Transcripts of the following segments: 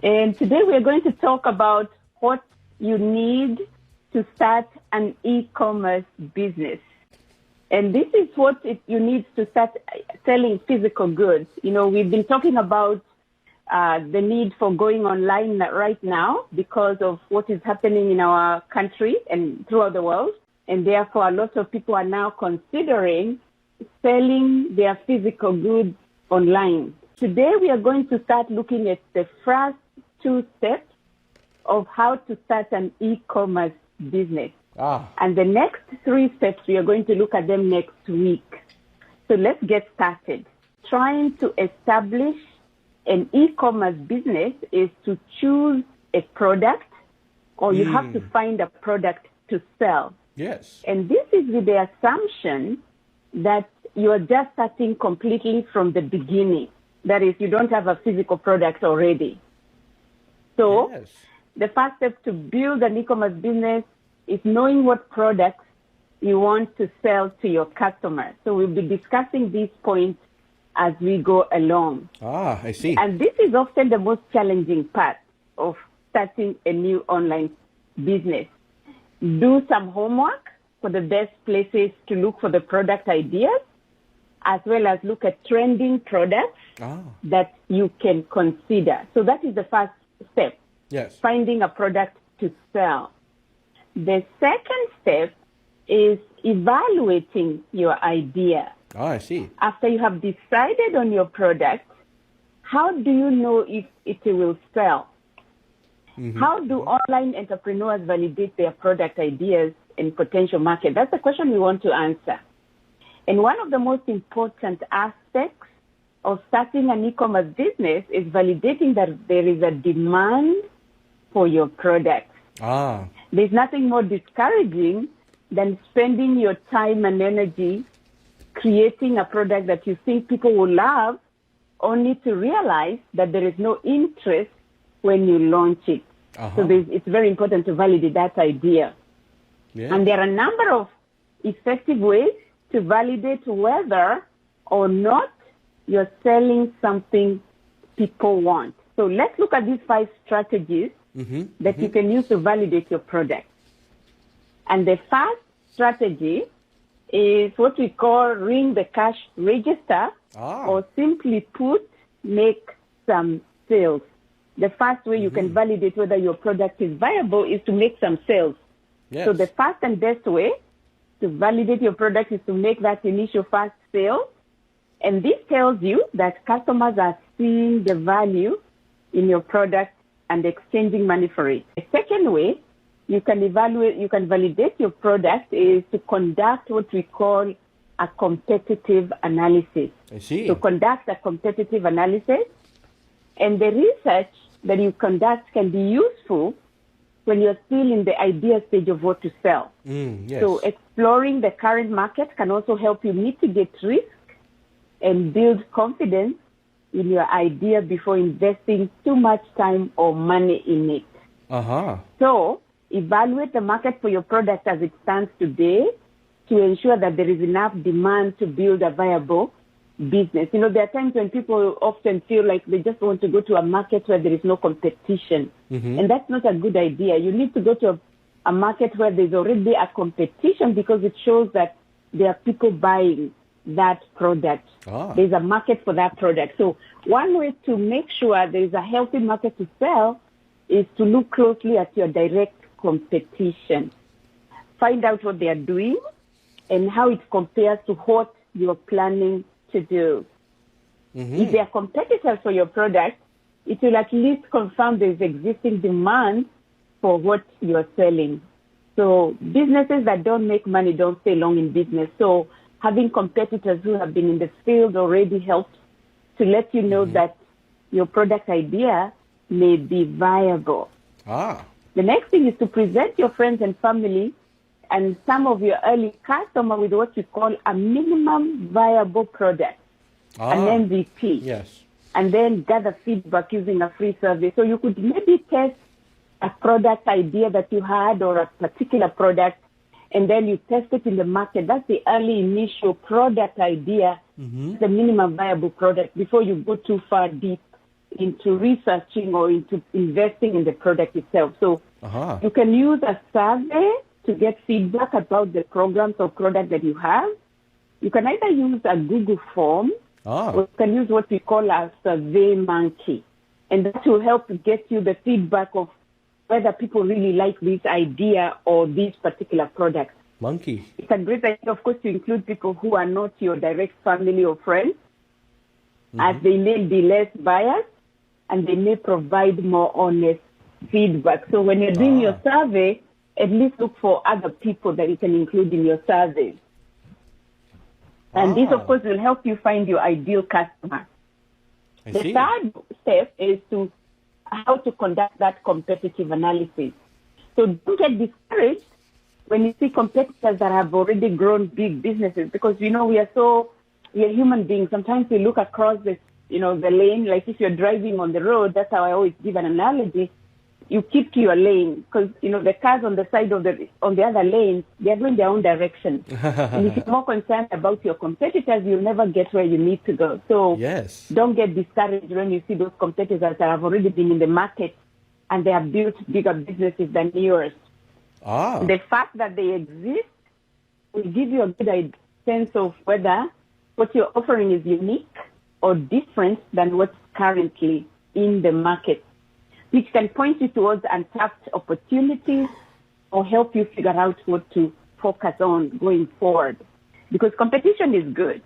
And today we're going to talk about what you need to start an e-commerce business. And this is what you need to start selling physical goods. You know, we've been talking about the need for going online right now because of what is happening in our country and throughout the world. And therefore, a lot of people are now considering selling their physical goods online. Today, we are going to start looking at the first two steps of how to start an e-commerce business. And the next three steps, we are going to look at them next week. So let's get started. Trying to establish an e-commerce business is to choose a product, or you have to find a product to sell. Yes. And this is with the assumption that you are just starting completely from the beginning. That is, you don't have a physical product already. So the first step to build an e-commerce business is knowing what products you want to sell to your customers. So we'll be discussing these points as we go along. I see. And this is often the most challenging part of starting a new online business. Do some homework for the best places to look for the product ideas, as well as look at trending products that you can consider. So that is the first step. Yes. Finding a product to sell. The second step is evaluating your idea. I see. After you have decided on your product, how do you know if it will sell? How do online entrepreneurs validate their product ideas in potential market? That's the question we want to answer. And one of the most important aspects of starting an e-commerce business is validating that there is a demand for your product. There's nothing more discouraging than spending your time and energy creating a product that you think people will love, only to realize that there is no interest when you launch it. So it's very important to validate that idea. And there are a number of effective ways to validate whether or not you're selling something people want. So let's look at these 5 strategies that you can use to validate your product. And the first strategy is what we call ring the cash register, or simply put, make some sales. The first way you can validate whether your product is viable is to make some sales. So the first and best way to validate your product is to make that initial first sale. And this tells you that customers are seeing the value in your product and exchanging money for it. The second way you can validate your product is to conduct what we call a competitive analysis. I see. To conduct a competitive analysis. And the research that you conduct can be useful when you're still in the idea stage of what to sell. So exploring the current market can also help you mitigate risk and build confidence in your idea before investing too much time or money in it. So evaluate the market for your product as it stands today to ensure that there is enough demand to build a viable business. You know, there are times when people often feel like they just want to go to a market where there is no competition. And that's not a good idea. You need to go to a market where there's already a competition, because it shows that there are people buying that product. There's a market for that product. So one way to make sure there is a healthy market to sell is to look closely at your direct competition. Find out what they are doing and how it compares to what you're planning to do. If they are competitors for your product, it will at least confirm there is existing demand for what you're selling. So businesses that don't make money don't stay long in business. So having competitors who have been in the field already helps to let you know that your product idea may be viable. The next thing is to present your friends and family and some of your early customers with what we call a minimum viable product, an MVP. Yes. And then gather feedback using a free survey. So you could maybe test a product idea that you had or a particular product, and then you test it in the market. That's the early initial product idea, the minimum viable product, before you go too far deep into researching or into investing in the product itself. So you can use a survey to get feedback about the programs or product that you have. You can either use a Google form or you can use what we call a survey monkey. And that will help get you the feedback of whether people really like this idea or this particular product. Monkey. It's a great idea, of course, to include people who are not your direct family or friends, as they may be less biased and they may provide more honest feedback. So when you're doing your survey, at least look for other people that you can include in your survey. And this, of course, will help you find your ideal customer. The third step is to how to conduct that competitive analysis. So don't get discouraged when you see competitors that have already grown big businesses, because, we are human beings. Sometimes we look across the lane, like if you're driving on the road, that's how I always give an analogy. You keep to your lane because, the cars on the side on the other lane, they're going their own direction. And if you're more concerned about your competitors, you'll never get where you need to go. So don't get discouraged when you see those competitors that have already been in the market and they have built bigger businesses than yours. The fact that they exist will give you a good sense of whether what you're offering is unique or different than what's currently in the market, which can point you towards untapped opportunities or help you figure out what to focus on going forward. Because competition is good,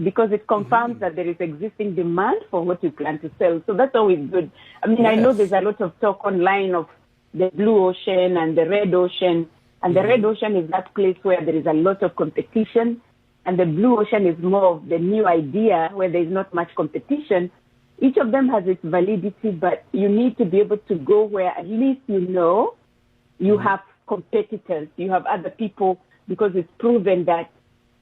because it confirms that there is existing demand for what you plan to sell. So that's always good. I mean, I know there's a lot of talk online of the blue ocean and the red ocean. And the red ocean is that place where there is a lot of competition. And the blue ocean is more of the new idea where there is not much competition. Each of them has its validity, but you need to be able to go where at least you have competitors, you have other people, because it's proven that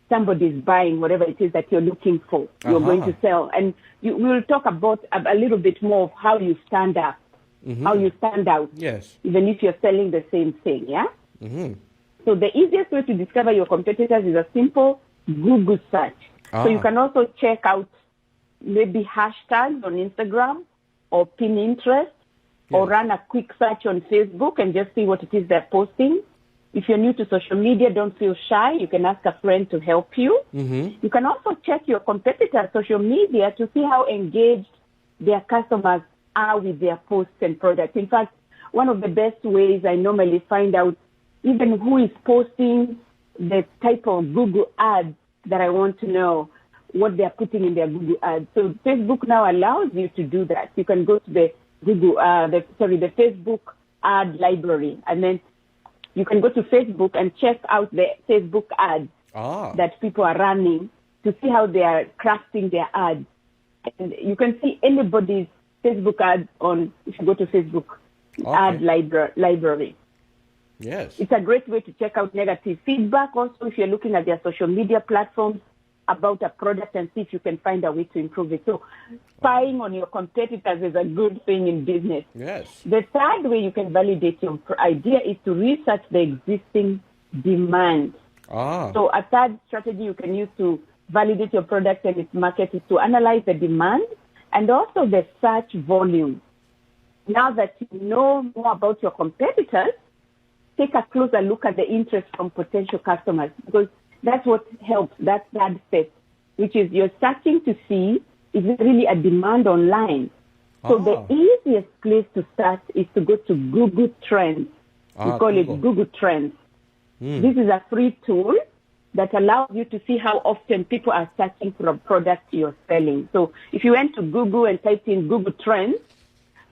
somebody is buying whatever it is that you're looking for, you're going to sell. And we'll talk about a little bit more of how you stand up, how you stand out, even if you're selling the same thing, So the easiest way to discover your competitors is a simple Google search. So you can also check out maybe hashtags on Instagram or Pinterest, or run a quick search on Facebook and just see what it is they're posting. If you're new to social media, don't feel shy. You can ask a friend to help you. You can also check your competitors' social media to see how engaged their customers are with their posts and products. In fact, one of the best ways I normally find out even who is posting the type of Google ads that I want to know what they're putting in their Google ads. So Facebook now allows you to do that. You can go to the the Facebook ad library, and then you can go to Facebook and check out the Facebook ads that people are running to see how they are crafting their ads. And you can see anybody's Facebook ads if you go to Facebook ad library. Yes. It's a great way to check out negative feedback. Also, if you're looking at their social media platforms about a product and see if you can find a way to improve it. So spying on your competitors is a good thing in business. Yes. The third way you can validate your idea is to research the existing demand. So a third strategy you can use to validate your product and its market is to analyze the demand and also the search volume. Now that you know more about your competitors, take a closer look at the interest from potential customers, because that's what helps. That's that step, which is you're searching to see is there really a demand online. So the easiest place to start is to go to Google Trends. We call it Google Trends. This is a free tool that allows you to see how often people are searching for a product you're selling. So if you went to Google and typed in Google Trends,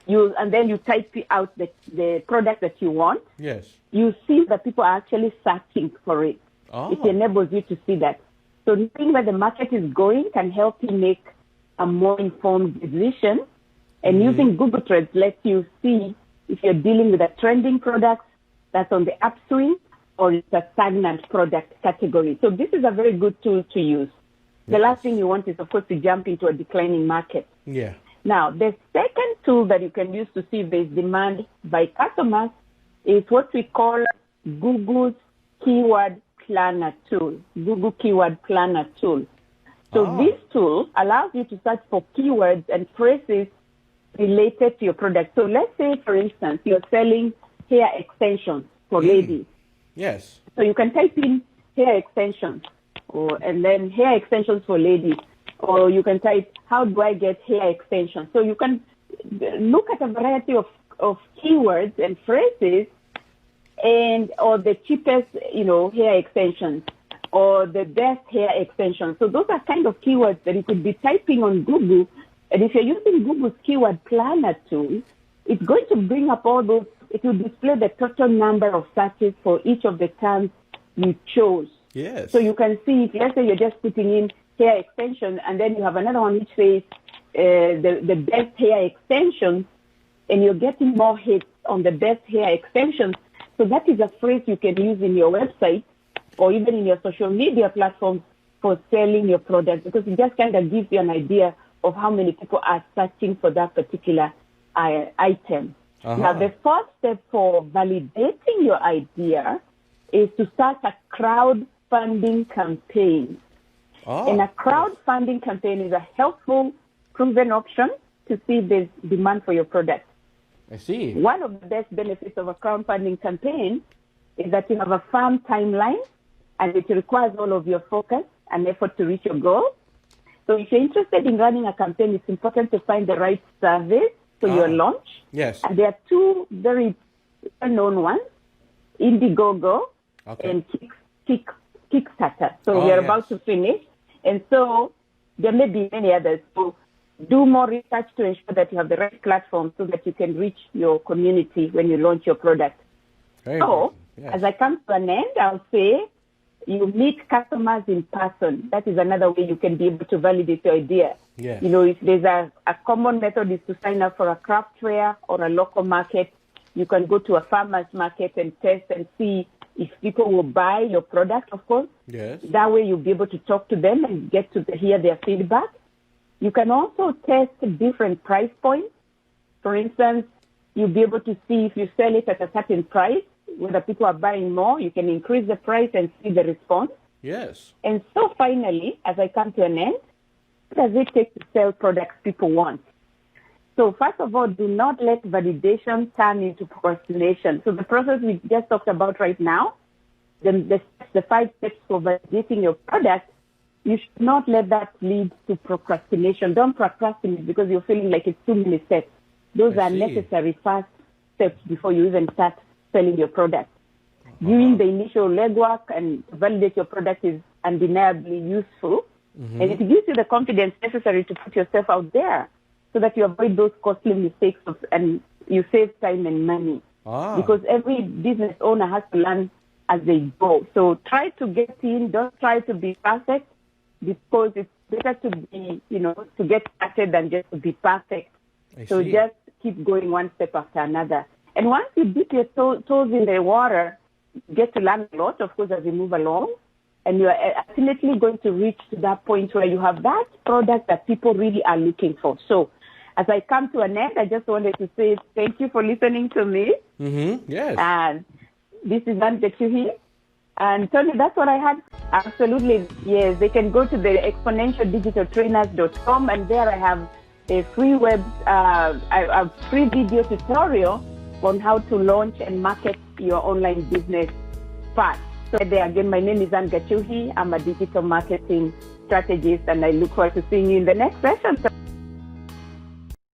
and then you type out the product that you want, you see that people are actually searching for it. It enables you to see that. So knowing where the market is going can help you make a more informed decision. And using Google Trends lets you see if you're dealing with a trending product that's on the upswing or it's a stagnant product category. So this is a very good tool to use. The last thing you want is, of course, to jump into a declining market. Now, the second tool that you can use to see if there's demand by customers is what we call Google's Keyword Planner tool, Google Keyword Planner tool. So this tool allows you to search for keywords and phrases related to your product. So let's say, for instance, you're selling hair extensions for ladies. Yes. So you can type in hair extensions, and then hair extensions for ladies. Or you can type, how do I get hair extensions? So you can look at a variety of keywords and phrases, or the cheapest, hair extensions, or the best hair extensions. So those are kind of keywords that you could be typing on Google. And if you're using Google's keyword planner tool, it's going to bring up all those. It will display the total number of searches for each of the terms you chose. Yes. So you can see, if let's say you're just putting in hair extension, and then you have another one which says the best hair extensions, and you're getting more hits on the best hair extensions. So that is a phrase you can use in your website or even in your social media platforms for selling your product, because it just kind of gives you an idea of how many people are searching for that particular item. Now, the first step for validating your idea is to start a crowdfunding campaign. And a crowdfunding campaign is a helpful, proven option to see there's demand for your product. I see. One of the best benefits of a crowdfunding campaign is that you have a firm timeline, and it requires all of your focus and effort to reach your goal. So if you're interested in running a campaign, it's important to find the right service for your launch. Yes. And there are two very well-known ones, Indiegogo and Kickstarter. So we are about to finish. And so there may be many others. So do more research to ensure that you have the right platform so that you can reach your community when you launch your product. As I come to an end, I'll say you meet customers in person. That is another way you can be able to validate your idea. Yes. If there's a common method is to sign up for a craft fair or a local market, you can go to a farmer's market and test and see if people will buy your product, of course. Yes. That way you'll be able to talk to them and get to hear their feedback. You can also test different price points. For instance, you'll be able to see if you sell it at a certain price, whether people are buying more, you can increase the price and see the response. Yes. And so finally, as I come to an end, what does it take to sell products people want? So first of all, do not let validation turn into procrastination. So the process we just talked about right now, the 5 steps for validating your product, you should not let that lead to procrastination. Don't procrastinate because you're feeling like it's too many steps. Those are necessary first steps before you even start selling your product. Doing the initial legwork and validate your product is undeniably useful. And it gives you the confidence necessary to put yourself out there so that you avoid those costly mistakes and you save time and money. Because every business owner has to learn as they go. So try to get in. Don't try to be perfect, because it's better to be, to get started than just to be perfect. So just keep going one step after another. And once you dip your toes in the water, you get to learn a lot, of course, as you move along. And you're ultimately going to reach to that point where you have that product that people really are looking for. So as I come to an end, I just wanted to say thank you for listening to me. Yes. And this is Anne Gachuhi. And Tony, that's what I had. Absolutely. Yes, they can go to the exponentialdigitaltrainers.com, and there I have a free a free video tutorial on how to launch and market your online business fast. So there again, my name is Anne Gachuhi. I'm a digital marketing strategist, and I look forward to seeing you in the next session.